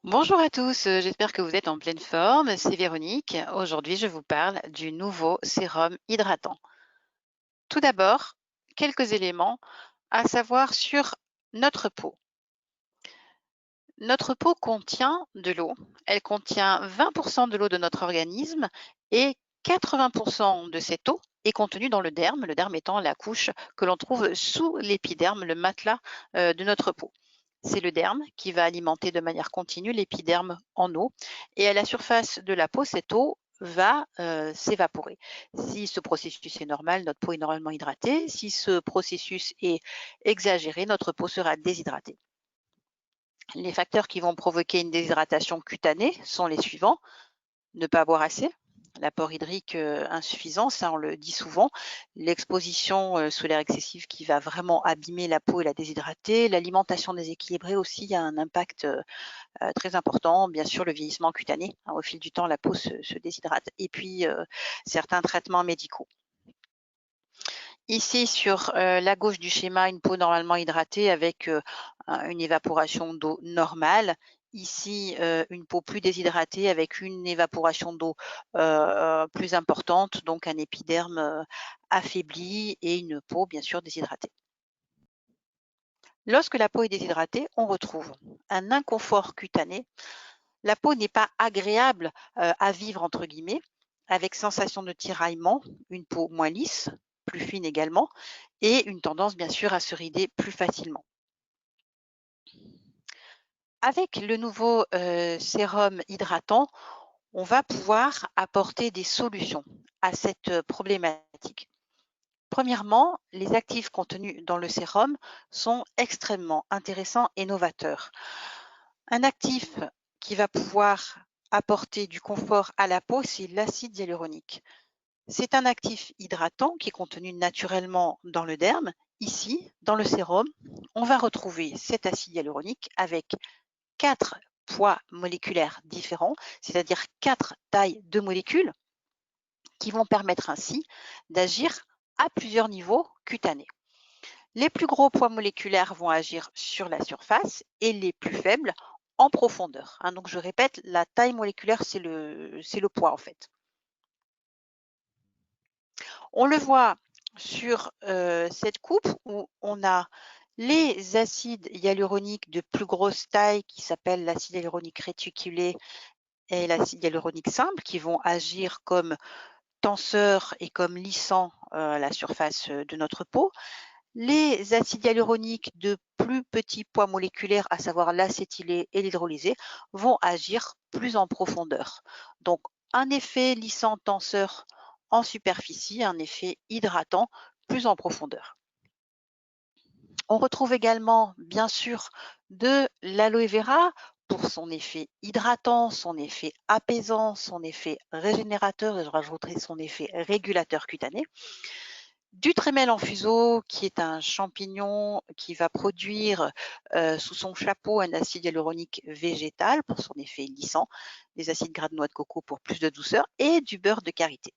Bonjour à tous, j'espère que vous êtes en pleine forme. C'est Véronique. Aujourd'hui, je vous parle du nouveau sérum hydratant. Tout d'abord, quelques éléments à savoir sur notre peau. Notre peau contient de l'eau. Elle contient 20% de l'eau de notre organisme et 80% de cette eau est contenue dans le derme étant la couche que l'on trouve sous l'épiderme, le matelas de notre peau. C'est le derme qui va alimenter de manière continue l'épiderme en eau et à la surface de la peau, cette eau va s'évaporer. Si ce processus est normal, notre peau est normalement hydratée. Si ce processus est exagéré, notre peau sera déshydratée. Les facteurs qui vont provoquer une déshydratation cutanée sont les suivants. Ne pas boire assez, l'apport hydrique insuffisant, ça on le dit souvent, l'exposition solaire excessive qui va vraiment abîmer la peau et la déshydrater, l'alimentation déséquilibrée aussi a un impact très important, bien sûr le vieillissement cutané, hein, au fil du temps la peau se déshydrate et puis certains traitements médicaux. Ici sur la gauche du schéma, une peau normalement hydratée avec une évaporation d'eau normale. Ici, une peau plus déshydratée avec une évaporation d'eau plus importante, donc un épiderme affaibli et une peau bien sûr déshydratée. Lorsque la peau est déshydratée, on retrouve un inconfort cutané. La peau n'est pas agréable à vivre entre guillemets, avec sensation de tiraillement, une peau moins lisse, plus fine également, et une tendance bien sûr à se rider plus facilement. Avec le nouveau sérum hydratant, on va pouvoir apporter des solutions à cette problématique. Premièrement, les actifs contenus dans le sérum sont extrêmement intéressants et novateurs. Un actif qui va pouvoir apporter du confort à la peau, c'est l'acide hyaluronique. C'est un actif hydratant qui est contenu naturellement dans le derme. Ici, dans le sérum, on va retrouver cet acide hyaluronique avec 4 poids moléculaires différents, c'est-à-dire 4 tailles de molécules qui vont permettre ainsi d'agir à plusieurs niveaux cutanés. Les plus gros poids moléculaires vont agir sur la surface et les plus faibles en profondeur. Hein, donc je répète, la taille moléculaire, c'est le poids en fait. On le voit sur cette coupe où on a les acides hyaluroniques de plus grosse taille qui s'appellent l'acide hyaluronique réticulé et l'acide hyaluronique simple qui vont agir comme tenseur et comme lissant à la surface de notre peau. Les acides hyaluroniques de plus petits poids moléculaires, à savoir l'acétylé et l'hydrolysé, vont agir plus en profondeur. Donc, un effet lissant tenseur en superficie, un effet hydratant plus en profondeur. On retrouve également, bien sûr, de l'aloe vera pour son effet hydratant, son effet apaisant, son effet régénérateur et je rajouterai son effet régulateur cutané. Du trémel en fuseau, qui est un champignon qui va produire sous son chapeau un acide hyaluronique végétal pour son effet lissant, des acides gras de noix de coco pour plus de douceur et du beurre de karité.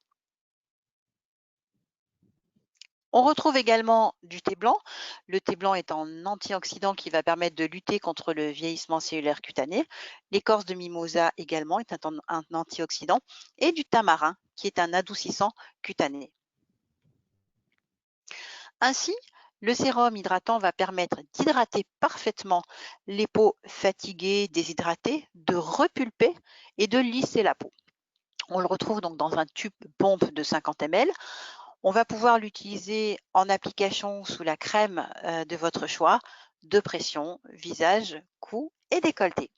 On retrouve également du thé blanc. Le thé blanc est un antioxydant qui va permettre de lutter contre le vieillissement cellulaire cutané. L'écorce de mimosa également est un antioxydant et du tamarin qui est un adoucissant cutané. Ainsi, le sérum hydratant va permettre d'hydrater parfaitement les peaux fatiguées, déshydratées, de repulper et de lisser la peau. On le retrouve donc dans un tube pompe de 50 ml. On va pouvoir l'utiliser en application sous la crème de votre choix, de pression, visage, cou et décolleté.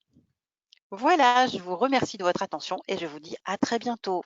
Voilà, je vous remercie de votre attention et je vous dis à très bientôt.